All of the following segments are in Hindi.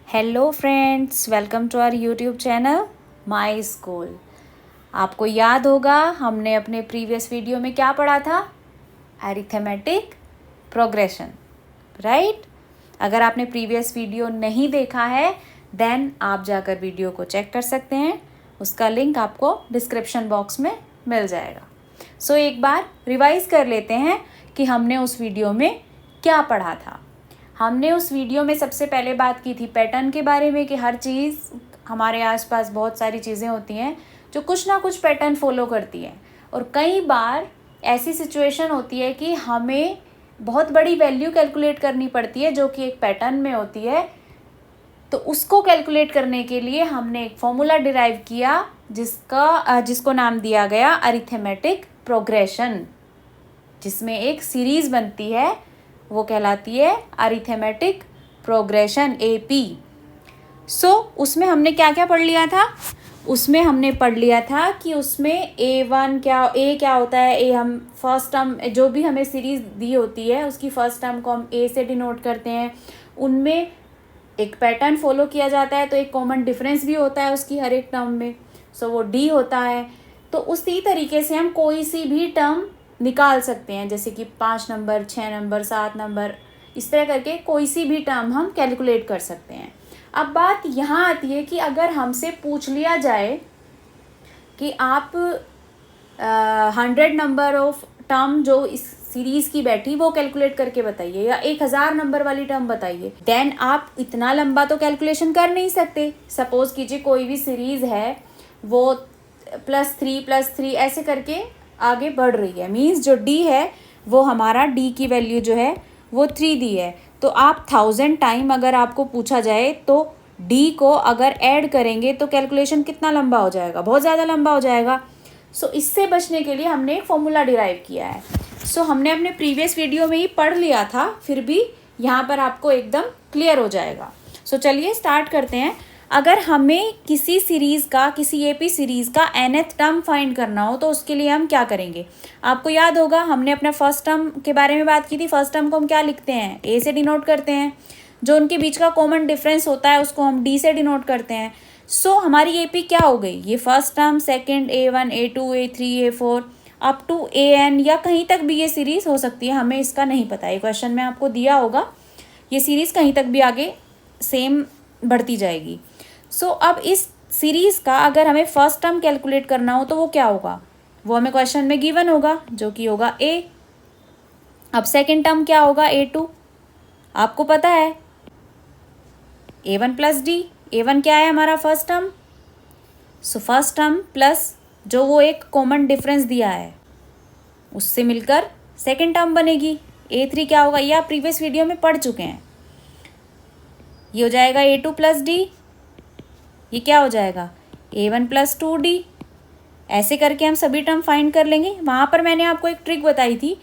Hello friends, welcome to our YouTube channel my school. आपको याद होगा हमने अपने प्रीवियस वीडियो में क्या पढ़ा था? Arithmetic progression, right? अगर आपने प्रीवियस वीडियो नहीं देखा है देन आप जाकर वीडियो को चेक कर सकते हैं। उसका लिंक आपको डिस्क्रिप्शन बॉक्स में मिल जाएगा। सो एक बार रिवाइज कर लेते हैं कि हमने उस वीडियो में क्या पढ़ा था। हमने उस वीडियो में सबसे पहले बात की थी पैटर्न के बारे में कि हर चीज़ हमारे आसपास बहुत सारी चीज़ें होती हैं जो कुछ ना कुछ पैटर्न फॉलो करती हैं, और कई बार ऐसी सिचुएशन होती है कि हमें बहुत बड़ी वैल्यू कैलकुलेट करनी पड़ती है जो कि एक पैटर्न में होती है। तो उसको कैलकुलेट करने के लिए हमने एक फॉर्मूला डिराइव किया जिसको नाम दिया गया अरिथमेटिक प्रोग्रेशन, जिसमें एक सीरीज़ बनती है, वो कहलाती है अरिथमेटिक प्रोग्रेशन AP। उसमें हमने क्या क्या पढ़ लिया था? उसमें हमने पढ़ लिया था कि उसमें A1 क्या होता है। A हम फर्स्ट टर्म जो भी हमें सीरीज़ दी होती है उसकी फर्स्ट टर्म को हम A से डिनोट करते हैं। उनमें एक पैटर्न फॉलो किया जाता है, तो एक कॉमन डिफरेंस भी होता है उसकी हर एक टर्म में, वो D होता है। तो उसी तरीके से हम कोई सी भी टर्म निकाल सकते हैं, जैसे कि 5 नंबर, 6 नंबर, 7 नंबर, इस तरह करके कोई सी भी टर्म हम कैलकुलेट कर सकते हैं। अब बात यहाँ आती है कि अगर हमसे पूछ लिया जाए कि आप 100 नंबर ऑफ टर्म जो इस सीरीज़ की बैठी वो कैलकुलेट करके बताइए, या 1000 नंबर वाली टर्म बताइए, देन आप इतना लंबा तो कैलकुलेशन कर नहीं सकते। सपोज कीजिए कोई भी सीरीज़ है, वो +3 ऐसे करके आगे बढ़ रही है, मीन्स जो D है वो हमारा D की वैल्यू जो है वो 3 दी है। तो आप 1000 टाइम अगर आपको पूछा जाए तो D को अगर ऐड करेंगे तो कैलकुलेशन कितना लंबा हो जाएगा? बहुत ज़्यादा लंबा हो जाएगा। इससे बचने के लिए हमने एक फॉर्मूला डिराइव किया है। हमने अपने प्रीवियस वीडियो में ही पढ़ लिया था, फिर भी यहाँ पर आपको एकदम क्लियर हो जाएगा। चलिए स्टार्ट करते हैं। अगर हमें किसी सीरीज़ का, किसी AP सीरीज़ का nth टर्म फाइंड करना हो तो उसके लिए हम क्या करेंगे? आपको याद होगा हमने अपने फर्स्ट टर्म के बारे में बात की थी। फर्स्ट टर्म को हम क्या लिखते हैं? A से डिनोट करते हैं। जो उनके बीच का कॉमन डिफरेंस होता है उसको हम D से डिनोट करते हैं। हमारी AP क्या हो गई? ये first term, second, A1, A2, A3, A4 up to AN, या कहीं तक भी ये सीरीज़ हो सकती है, हमें इसका नहीं पता। ये क्वेश्चन में आपको दिया होगा, ये सीरीज़ कहीं तक भी आगे सेम बढ़ती जाएगी। अब इस सीरीज़ का अगर हमें फर्स्ट टर्म कैलकुलेट करना हो तो वो क्या होगा? वो हमें क्वेश्चन में गिवन होगा, जो कि होगा A। अब सेकेंड टर्म क्या होगा? A2, आपको पता है A1 + D। A1 क्या है? हमारा first term. First term plus जो वो एक कॉमन डिफरेंस दिया है उससे मिलकर सेकेंड टर्म बनेगी। A3 क्या होगा? ये आप प्रीवियस वीडियो में पढ़ चुके हैं। ये हो जाएगा A2 + D। ये क्या हो जाएगा? A1 + 2D। ऐसे करके हम सभी टर्म फाइंड कर लेंगे। वहाँ पर मैंने आपको एक ट्रिक बताई थी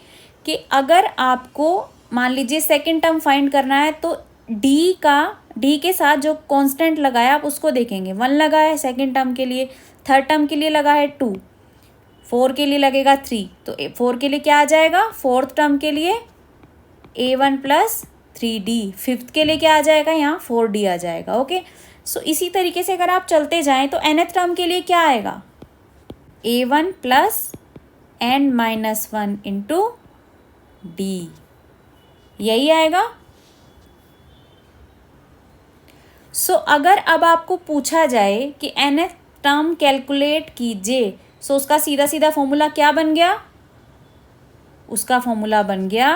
कि अगर आपको मान लीजिए सेकेंड टर्म फाइंड करना है तो D के साथ जो कांस्टेंट लगाया आप उसको देखेंगे। 1 लगा है सेकेंड टर्म के लिए, थर्ड टर्म के लिए लगा है 2, 4 के लिए लगेगा 3, तो 4 के लिए क्या आ जाएगा? फोर्थ टर्म के लिए A1 + 3D, फिफ्थ के लिए क्या आ जाएगा? यहाँ 4D आ जाएगा। ओके, इसी तरीके से अगर आप चलते जाएं तो nth टर्म के लिए क्या आएगा? A1 + n-1 इंटू D, यही आएगा। अगर अब आपको पूछा जाए कि nth टर्म कैलकुलेट कीजिए, उसका सीधा सीधा फॉर्मूला क्या बन गया? उसका फॉर्मूला बन गया,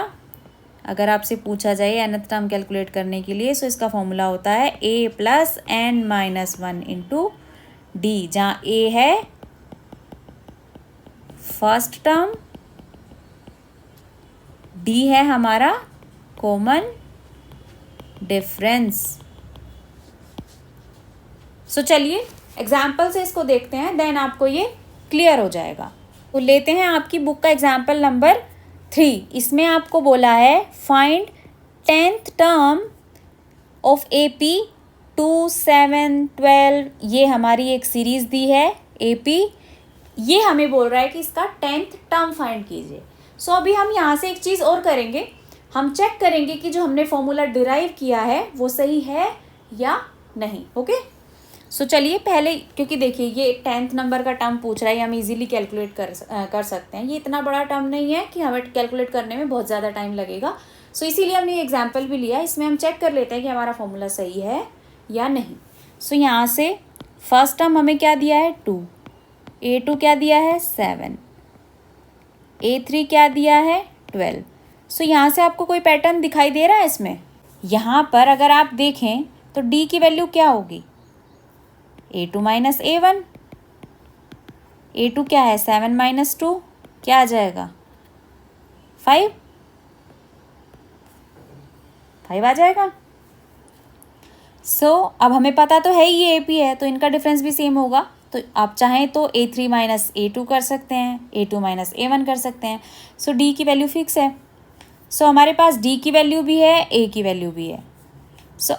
अगर आपसे पूछा जाए nth टर्म कैलकुलेट करने के लिए, इसका फॉर्मूला होता है A + n-1 इंटू D, जहाँ A है फर्स्ट टर्म, D है हमारा कॉमन डिफरेंस। चलिए एग्जाम्पल से इसको देखते हैं, देन आपको ये क्लियर हो जाएगा। लेते हैं आपकी बुक का एग्जाम्पल नंबर 3। इसमें आपको बोला है find 10th term of AP 2, 7, 12। ये हमारी एक सीरीज़ दी है AP। ये हमें बोल रहा है कि इसका 10th टर्म फाइंड कीजिए। अभी हम यहाँ से एक चीज़ और करेंगे, हम चेक करेंगे कि जो हमने फॉर्मूला डिराइव किया है वो सही है या नहीं। ओके, सो चलिए पहले, क्योंकि देखिए ये 10th नंबर का टर्म पूछ रहा है, हम इजीली कैलकुलेट कर सकते हैं। ये इतना बड़ा टर्म नहीं है कि हमें कैलकुलेट करने में बहुत ज़्यादा टाइम लगेगा। सो इसीलिए हमने ये एग्जाम्पल भी लिया। इसमें हम चेक कर लेते हैं कि हमारा फॉर्मूला सही है या नहीं। सो यहाँ से फर्स्ट टर्म हमें क्या दिया है 2, A2 क्या दिया है 7, A3 क्या दिया है 12। सो यहाँ से आपको कोई पैटर्न दिखाई दे रहा है इसमें? यहाँ पर अगर आप देखें तो D की वैल्यू क्या होगी? A2 minus A1। A2 क्या है 7 माइनस 2, क्या आ जाएगा 5 आ जाएगा। अब हमें पता तो है ही ये AP है, तो इनका डिफरेंस भी सेम होगा। तो आप चाहें तो A3 माइनस A2 कर सकते हैं, A2 माइनस A1 कर सकते हैं। D की वैल्यू फिक्स है। हमारे पास D की वैल्यू भी है, A की वैल्यू भी है।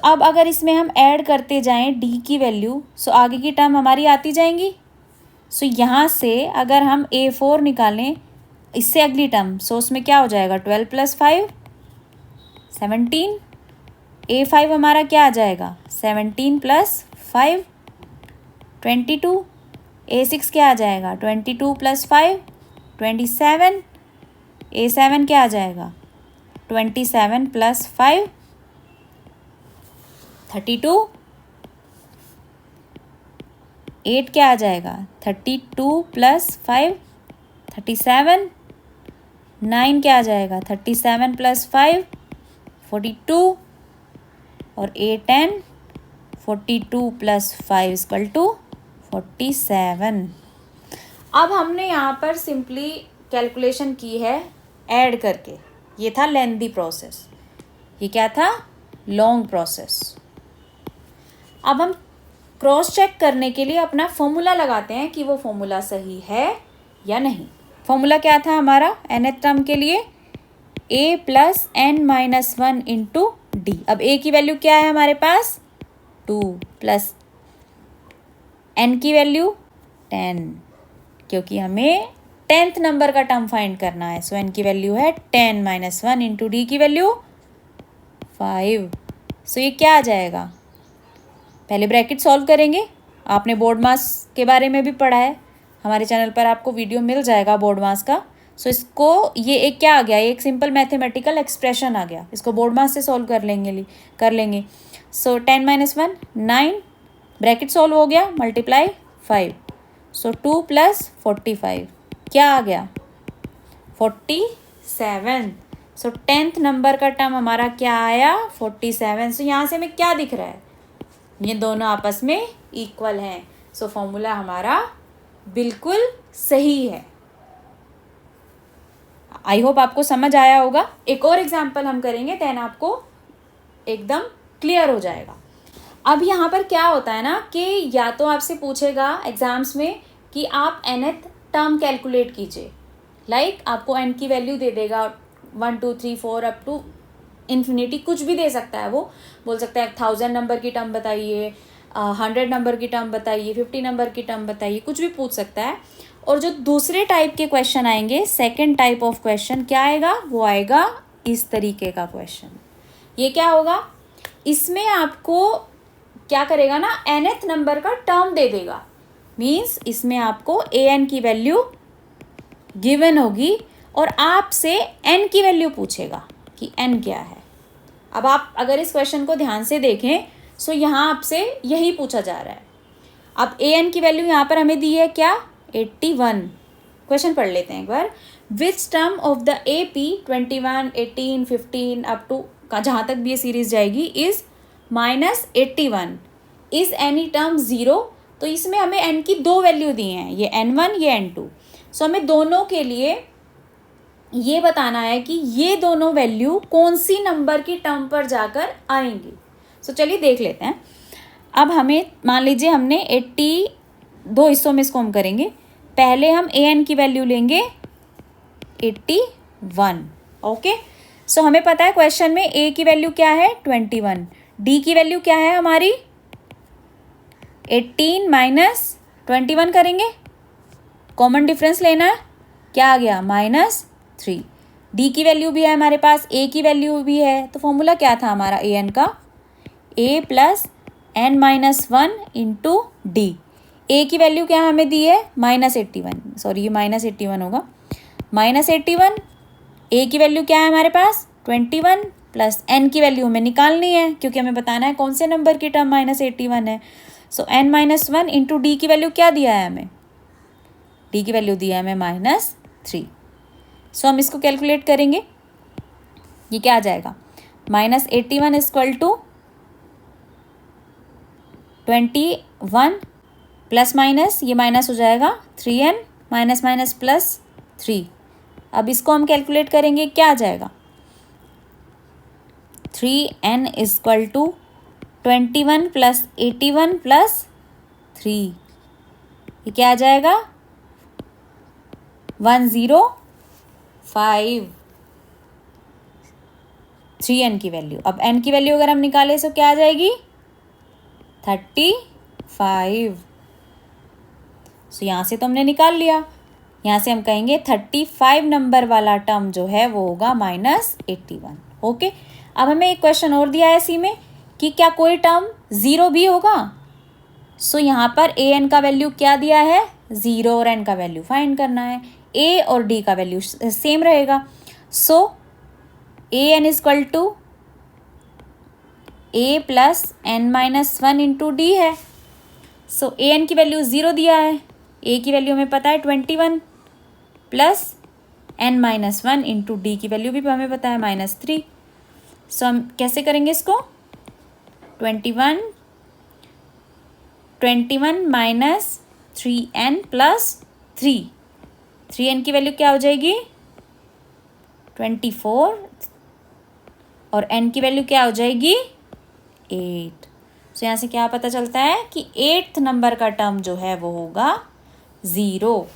अब अगर इसमें हम ऐड करते जाएं D की वैल्यू, आगे की टर्म हमारी आती जाएंगी। यहाँ से अगर हम A4 निकालें, इससे अगली टर्म, उसमें क्या हो जाएगा 12 प्लस 5 17। A5 हमारा क्या आ जाएगा 17 प्लस 5 22। A6 क्या आ जाएगा 22 प्लस 5 27। A7 क्या आ जाएगा 27 प्लस 5 32। 8 क्या आ जाएगा 32 प्लस 5 37। 9 क्या आ जाएगा 37 प्लस 5 42। और A10 42 प्लस 5 इक्वल टू 47। अब हमने यहाँ पर सिंपली कैलकुलेशन की है ऐड करके। ये था लेंथी प्रोसेस, ये क्या था लॉन्ग प्रोसेस। अब हम क्रॉस चेक करने के लिए अपना फॉर्मूला लगाते हैं कि वो फॉर्मूला सही है या नहीं। फॉर्मूला क्या था हमारा nth टर्म के लिए? A plus n minus 1 into D। अब A की वैल्यू क्या है हमारे पास 2 प्लस n की वैल्यू 10, क्योंकि हमें 10th नंबर का टर्म फाइंड करना है। n की वैल्यू है 10 माइनस 1 इंटू D की वैल्यू 5। ये क्या आ जाएगा? पहले ब्रैकेट सॉल्व करेंगे। आपने बोर्ड मास के बारे में भी पढ़ा है, हमारे चैनल पर आपको वीडियो मिल जाएगा बोर्ड मास का। इसको ये एक क्या आ गया, एक सिंपल मैथमेटिकल एक्सप्रेशन आ गया। इसको बोर्ड मास से सॉल्व कर लेंगे 10 माइनस 1 9, ब्रैकेट सॉल्व हो गया, मल्टीप्लाई 5। 2 प्लस 45 क्या आ गया 47। 10th नंबर का टर्म हमारा क्या आया 47। यहाँ से हमें क्या दिख रहा है, ये दोनों आपस में इक्वल हैं। फॉर्मूला हमारा बिल्कुल सही है। आई होप आपको समझ आया होगा। एक और एग्जाम्पल हम करेंगे, देन आपको एकदम क्लियर हो जाएगा। अब यहाँ पर क्या होता है ना कि या तो आपसे पूछेगा एग्जाम्स में कि आप nth टर्म कैलकुलेट कीजिए। आपको n की वैल्यू दे देगा 1 2 3 4 अप टू इन्फिनिटी, कुछ भी दे सकता है। वो बोल सकता है 1000 नंबर की टर्म बताइए, 100 नंबर की टर्म बताइए, 50 नंबर की टर्म बताइए, कुछ भी पूछ सकता है। और जो दूसरे टाइप के क्वेश्चन आएंगे, सेकंड टाइप ऑफ क्वेश्चन क्या आएगा, वो आएगा इस तरीके का क्वेश्चन। ये क्या होगा, इसमें आपको क्या करेगा ना, nth नंबर का टर्म दे देगा। मीन्स इसमें आपको an की वैल्यू गिवन होगी और आपसे n की वैल्यू पूछेगा कि n क्या है। अब आप अगर इस क्वेश्चन को ध्यान से देखें, यहाँ आपसे यही पूछा जा रहा है। अब an की वैल्यू यहाँ पर हमें दी है क्या 81। क्वेश्चन पढ़ लेते हैं एक बार। Which term of the AP 21 18 15 up to का जहाँ तक भी ये सीरीज जाएगी इज -81 इज एनी टर्म 0। तो इसमें हमें n की दो वैल्यू दी हैं, ये n1 ये n2। हमें दोनों के लिए ये बताना है कि ये दोनों वैल्यू कौन सी नंबर की टर्म पर जाकर आएंगी। चलिए देख लेते हैं। अब हमें मान लीजिए हमने 82 हिस्सों में इसको हम करेंगे। पहले हम an की वैल्यू लेंगे 81। ओके, हमें पता है क्वेश्चन में a की वैल्यू क्या है 21, d की वैल्यू क्या है हमारी 18 माइनस 21 करेंगे, कॉमन डिफरेंस लेना है, क्या आ गया -3। d की वैल्यू भी है हमारे पास, a की वैल्यू भी है, तो फॉर्मूला क्या था हमारा an का, a plus n minus 1 into D. A की वैल्यू क्या हमें दी है, -81, सॉरी ये -81 होगा, -81। ए की वैल्यू क्या है हमारे पास 21, प्लस एन की वैल्यू हमें निकालनी है क्योंकि हमें बताना है कौन से नंबर की टर्म -81 है। सो n माइनस 1 इंटू डी की वैल्यू क्या दिया है हमें, डी की वैल्यू दिया है हमें -3। सो हम इसको कैलकुलेट करेंगे, ये क्या आ जाएगा, -81 इक्वल टू 21 प्लस माइनस, ये माइनस हो जाएगा 3n माइनस माइनस प्लस 3। अब इसको हम कैलकुलेट करेंगे, क्या आ जाएगा, 3n equal to 21 plus 81 plus 3, ये क्या आ जाएगा 105, 3n की वैल्यू। अब n की वैल्यू अगर हम निकालें तो क्या आ जाएगी 35। सो यहाँ से तो हमने निकाल लिया, यहाँ से हम कहेंगे 35 नंबर वाला टर्म जो है वो होगा -81। ओके, अब हमें एक क्वेश्चन और दिया है इसी में कि क्या कोई टर्म 0 भी होगा। सो यहाँ पर ए एन का वैल्यू क्या दिया है 0 और n का वैल्यू फाइंड करना है। ए और डी का वैल्यू सेम रहेगा। So A N equal to A plus n minus 1 into D है। सो ए एन की वैल्यू 0 दिया है, ए की वैल्यू हमें पता है 21 plus n minus 1 into D की वैल्यू भी हमें पता है -3। सो हम कैसे करेंगे इसको, 21 माइनस 3n प्लस 3n की वैल्यू क्या हो जाएगी 24 और n की वैल्यू क्या हो जाएगी 8। सो यहाँ से क्या पता चलता है कि 8th नंबर का टर्म जो है वो होगा 0।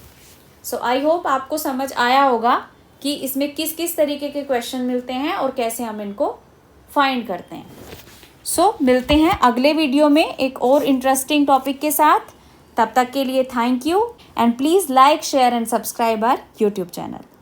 सो आई होप आपको समझ आया होगा कि इसमें किस किस तरीके के क्वेश्चन मिलते हैं और कैसे हम इनको फाइंड करते हैं। सो मिलते हैं अगले वीडियो में एक और इंटरेस्टिंग टॉपिक के साथ। तब तक के लिए thank you and please like share and subscribe our YouTube channel.